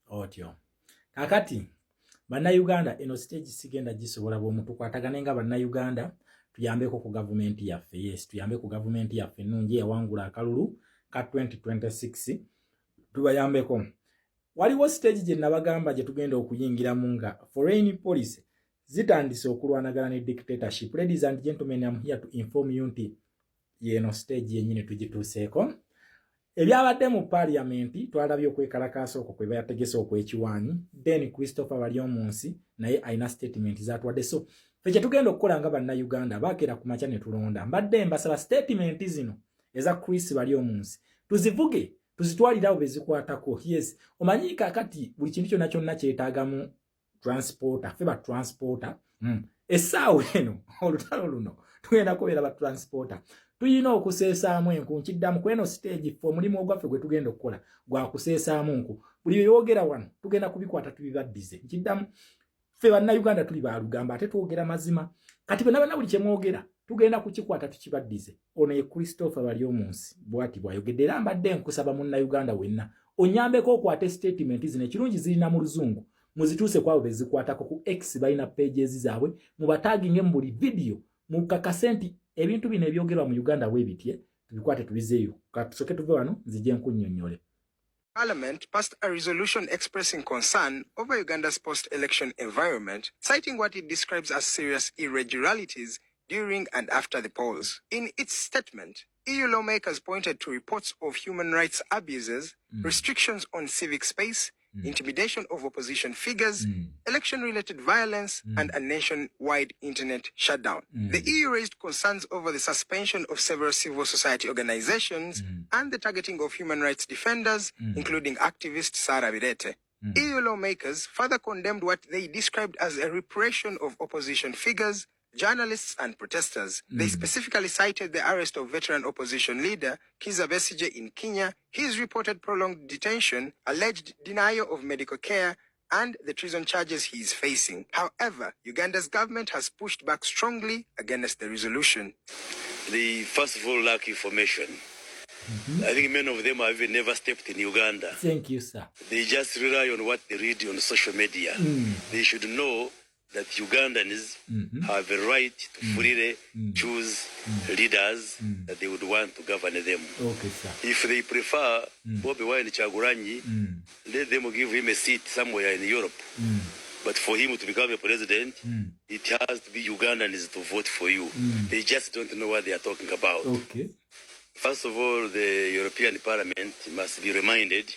otyo kakati bannayuganda eno stage sigenda gisobola bw'omu tukwatagane nga bannayuganda tuyambeko ku gavumenti yaffe. Yes, tuyambe ku gavumenti yaffe ennungi eyawangula akalulu ka 2026 tubayambeko. Waliwo stage gye nabagamba gye tugenda okuyingiramu nga foreign policy zitandise okulwanagana ne dictatorship. Ladies and gentlemen, I'm here to inform you nti yeno stage yennyini tugituuseeko. Ebyabadde mu parliamenti twalabye okwekalakaasa okwo kwe bayategese okw'ekiwaanyi. Then Christopher Baryomunsi naye alina statement zaatwadde. So fe kye tugenda okukola nga bannayuganda baakera ku makya ne tulonda. Mbadde mbasaba statement zino eza Chris Baryomunsi tuzivuge tuzitwalirawo bezikwatako. Yes, omanyi kakati buli kintu kyonna kyonna kyetaagamu transporter, feba transporter. Essaawa eno olutalo luno tugenda kubeera ba transporter. Tuyina okuseesaamu enku nkiddamu kweno stage ffe omulimu ogwaffe gwe tugenda okukola gwa kuseesaamu nku. Buli byogera wano tugenda kubikwata tubibaddize. Nkiddamu ffe bannayuganda tuli baalugamba ate twogera mazima. Kati bonna buli kye mwogera tugenda kukikwata tukibaddize. Ono ye Christopher Baryomunsi bw'ati bw'ayogedde era mbadde nkusaba munnayuganda wenna onyambeko okwate statement zino ekirungi zirina mu luzungu muzituuse kwabo bezikwatako ku X balina pages zaabwe mubataginge mu buli video mukakase nti ebintu bino ebyogerwa mu Uganda webitye tubikwate tubizeeyo katusoke tuve wano nzije nkunnyonnyole. Parliament passed a resolution expressing concern over Uganda's post-election environment, citing what it describes as serious irregularities during and after the polls. In its statement, EU lawmakers pointed to reports of human rights abuses, restrictions on civic space, intimidation of opposition figures, election-related violence, and a nation-wide internet shutdown. The EU raised concerns over the suspension of several civil society organizations and the targeting of human rights defenders, including activist Sarah Birete. EU lawmakers further condemned what they described as a repression of opposition figures, journalists and protesters. They specifically cited the arrest of veteran opposition leader Kizza Besigye in Kenya, his reported prolonged detention, alleged denial of medical care, and the treason charges he is facing. However, Uganda's government has pushed back strongly against the resolution. First of all, lack information. I think many of them have even never stepped in Uganda. Thank you, sir. They just rely on what they read on social media. They should know that Ugandans have a right to freely choose leaders that they would want to govern them. Okay, sir. If they prefer Bobi Wine Kyagulanyi, let them give him a seat somewhere in Europe. But for him to become a president, it has to be Ugandans to vote for you. They just don't know what they are talking about. Okay. First of all, the European Parliament must be reminded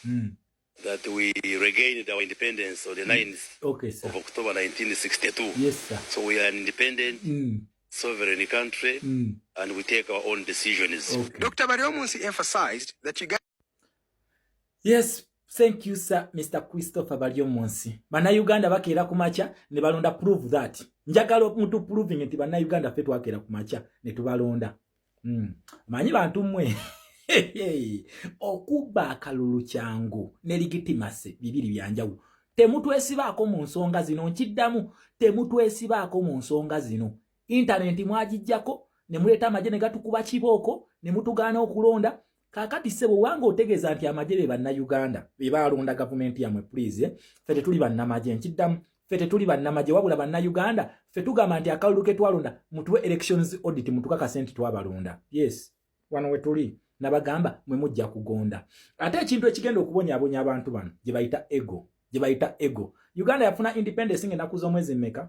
that we regained our independence on the 9th of October 1962. Yes, sir. So we are an independent, sovereign country, and we take our own decisions. Okay. Dr. Baryomunsi emphasized that Uganda... Yes, thank you, sir, Mr. Christopher Baryomunsi. Bannayuganda bakeera ku makya ne balonda prove that. Njagala omuntu proving nti bannayuganda ffe twakeera ku makya ne tubalonda. Manyi bantu mmwe. Okuba akalulu kyangu ne legitimasi bibiri byanjawulo. Temutwesibaako mu nsonga zino nkiddamu. Temutwesibaako mu nsonga zino. Internet mwagijjako ne muleeta amagye ne gatukuba kibooko ne mutugaana okulonda. Kakati sebo wange otegeeza nti amagye be bannayuganda be baalonda gavumenti yamwe please. Ffe tetuli bannamagye nkiddamu. Ffe tetuli bannamagye wabula bannayuganda. Ffe tugamba nti akalulu ke twalonda mutuwe elections audit mutukakase nti twabalonda. Yes, wano we tuli. Nabagamba mwe mujja kugonda. Ate ekintu ekigenda okubonyaabonya abantu bano gye bayita ego. Uganda yafuna independence ng'ennaku z'omwezi mmeka?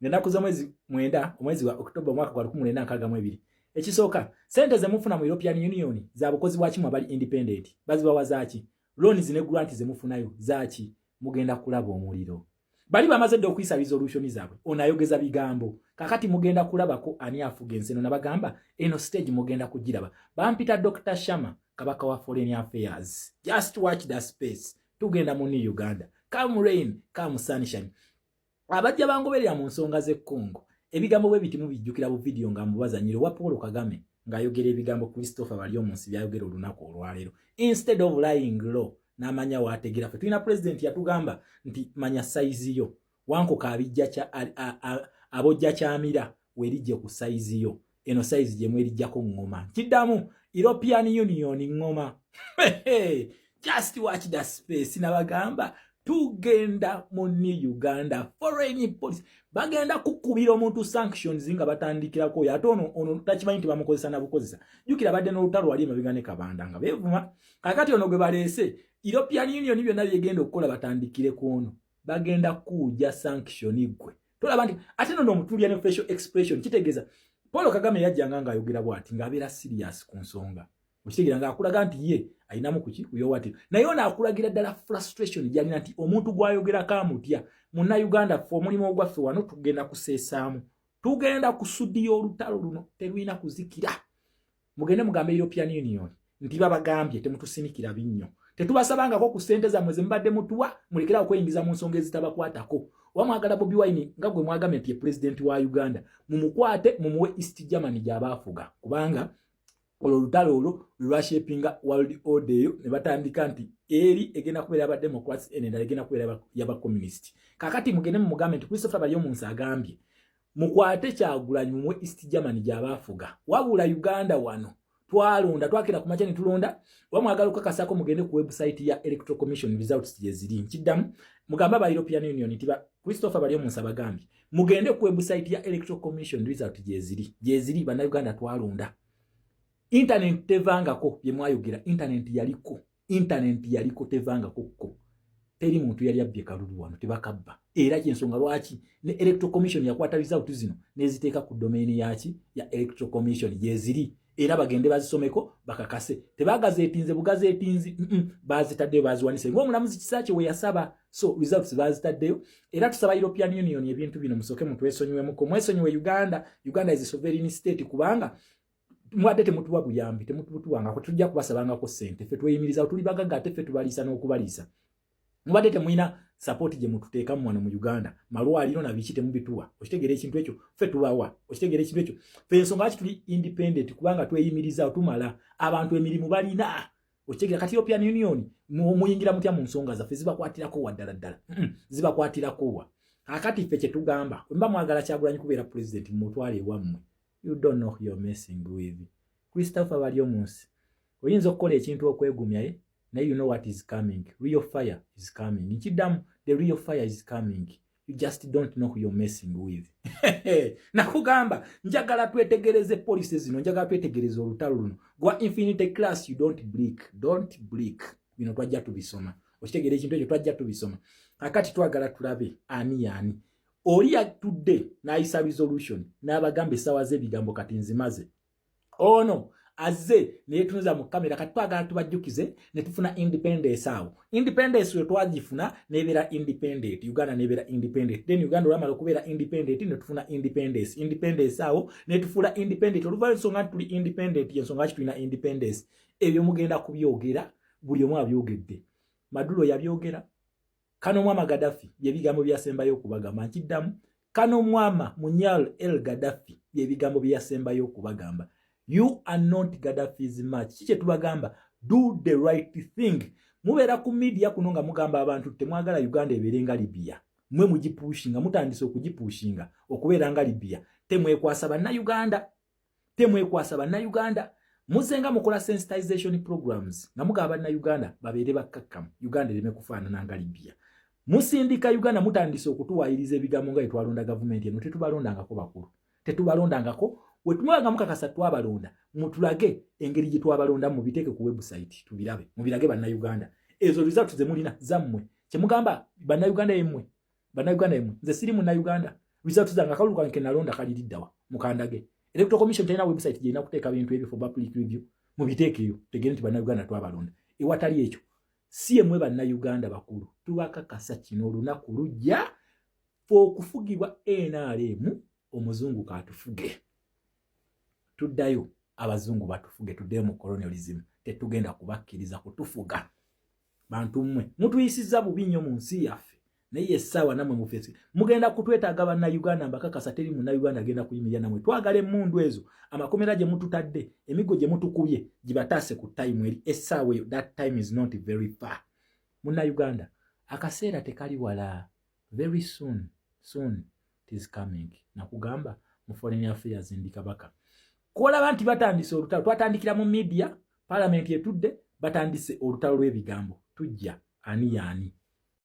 Ng'ennaku z'omwezi 9 omwezi wa October mwaka gwa 1962. Ekisooka sente ze mufuna mu European Union za bukozi bwa kimwe abali independent bazibawa zaaki? Loans ne grant ze mufunayo zaaki? Mugenda kulaba omuliro. Bali bamaze dde okuyisa resolution zaabwe onayogeza bigambo kakati mugenda kulabako ani afuga enseno nabagamba eno stage mugenda kugiraba. Bampita Dr. Shama kabaka wa Foreign Affairs. Just watch the space. Tugenda mu Uganda. Come rain, come sunshine. Abajja bangoberera mu nsonga z'Ekkongo. Ebigambo bwe bitimu bijjukira bu video nga mubazanyiro wa Paul Kagame ng'ayogera ebigambo Christopher Baryomunsi byayogera olunaku olwaleero. Instead of lying low n'amanya waategera ffe tulina president yatugamba nti manya size yo wanko kabijja kya abojja kyamira werijje ku size yo eno size gye mwerijjako ngoma kiddamu European Union ngoma just watch the space nabagamba tugenda mu New Uganda foreign policy bagenda kukubira omuntu sanctions nga batandikirako oyo ate ono takimanyi nti bamukozesa na bukozesa jukira badde n'olutalo wali emabega ne Kabanda nga beevuma kakati ono gwe baleese European Union byonna byegenda okukola batandikire ku ono bagenda kuja sanction gwe tolaba nti ate no omutulya ne facial expression kitegeeza Paul Kagame yajjanga nga ayogera bwati ng'abeera serious ku nsonga okitegeera nga akulaga nti ye ayinamu kuki kuyowati naye ono akulagira ddala frustration gyalina nti omuntu gwayogera kamutya munna Uganda ffe omulimu ogwaffe wano tugenda kuseesaamu tugenda kusudiya olutalo luno terwina kuzikira mugende mugambe European Union nti babagambye temutusinikira binnyo tetubasabangako ku ssente zammwe ze mubadde mutuwa mulekera okweyingiza mu nsonga ezitabakwatako wamwagala Bobi Wine nga gwe mwagambye nti ye president wa Uganda mumukwate mumuwe East Germany gy'abaafuga kubanga olutalo olwo lwashapinga world order ne batandika nti eri egenda kubeera aba Democrats endala egenda kubeera yaba communist kakati mugende mu mugambe nti Christopher Baryomunsi agambye mukwate Kyagulanyi mumuwe East Germany gy'abaafuga wabula Uganda wano twalonda twakira ku machani tulonda wamwagala okakasako mugende ku website ya Electoral Commission results yeziri nkiddamu mugamba ba European Union tiba Christopher Baryomunsi abagambye mugende ku website ya Electoral Commission results yeziri bana Uganda twalonda internet tevangako bye mwayogera internet yaliko tevangako ko teri muntu yali abbye kalulu wano tebakabba era kyensonga lwaki ne Electoral Commission yakwata results zino neziteeka ku domain yaki ya Electoral Commission yeziri era bagende bazisomeko bakakase tebagazetinze bugazetinzi bazitaddeyo baziwanise ng'omulamuzi Kisakye we yasaba so results bazitaddeyo era tusaba European Union ebintu bino musoke muntu esonyiwemuko mwesonyiwe Uganda is a sovereign state kubanga mwadde temutuwa buyambi temutuwanga ko tujja kubasabanga ko sente fe tweyimiriza tuli bagaga ate fe tubalisa n'okubalisa mwadde temuyina support je mututeeka mu wano mu Uganda malwaliro na biki temubituwa okitegeera ekintu ekyo fe tubawa okitegeera ekintu ekyo fe ensonga lwaki tuli independent kubanga tweyimiriza tumala abantu emirimu balina okitegeera kati European Union muyingira mutya mu nsonga zaffe zibakwatirako waddala zibakwatirako wa akati fe kye tugamba mba mwagala Kyagulanyi kubeera president mutwale wammwe you don't know who you're messing with Christopher Baryomunsi oyinza okukola ekintu okwegumya now you know what is coming. Real fire is coming. Nkiddamu, the real fire is coming. You just don't know who you're messing with. Nakugamba, njagala twetegereze police zino, njagala twetegereze olutalo luno. Gwa infinite class, you don't blink. Don't blink. Bino twajja tubisoma. Okitegeera ekintu ekyo twajja tubisoma. Akati twagala tulabe ani. Oli yatudde n'ayisa resolution n'abagamba essaawa z'ebigambo kati nzimaze. Oh no. Azze netunza mu kamera katwagala tubajjukize ne tufuna independence awo independence we twagifuna nebera independent Uganda nebera independent then Uganda olamala okubeera independent ne tufuna independence awo ne tufula independent oluvannyuma nsonga tuli independent yensonga kitulina independence ebyo mugenda kubyogera buli omu abyogedde Maduro yabyogera Kano Mwama Gaddafi byebigambo byasembayo okubagamba nkiddamu Kano Mwama Munyal El Gaddafi byebigambo byasembayo okubagamba You are not Gaddafi's match. Chiche tubagamba, do the right thing. Mubera ku media kunonga mugamba abantu temwagala Uganda eberenga Libya. Mwe mujipushinga, mutandise okujipushinga, okubeera nga Libya. Temwekwasa banna Uganda. Muzenga mukola sensitization programs. Na mugamba banna Uganda babeere bakakkamu. Uganda ereme kufaanana nga Libya. Musindika Uganda mutandise okutuwayiriza ebigambo nga etwalonda government eno tetubalondangako bakulu. Tetubalondangako wetumwanga mukakasa twabalonda mutulage engeri gye twabalonda mu biteeke ku website tubirabe mubirage banna Uganda ezo results ze mulina zammwe kye mugamba banna Uganda yemwe nze siri munna Uganda results zanga kaluluka nke nalonda kaliddawa mukandage Electoral Commission tena website gye ina kuteeka bintu ebyo for public review mu biteeke yo tegere nti banna Uganda twabalonda ewatali ekyo si yemwe banna Uganda bakulu tubakakasa kino olunaku lujja okufugibwa NRM omuzungu katufuge tuddayo abazungu batufuge tuddeyo mu colonialism tetugenda kubakkiriza kutufuga bantu mmwe mutuyisiza bubi nnyo mu nsi yaffe naye essaawa namwe mufesi mugenda kutwetaaga banna Uganda mbakakasa teri munna Uganda agenda kuyimirira namwe twagala emmundu ezo amakomera gye mututadde emigo gye mutukubye gibataase ku time eri essaawa eyo that time is not very far munna Uganda akaseera tekali wala very soon it is coming nakugamba mu foreign affairs ndikabaka kola bantu batandise olutalo twatandikira mu media parliament yetudde batandise olutalo lw'ebigambo tujja ani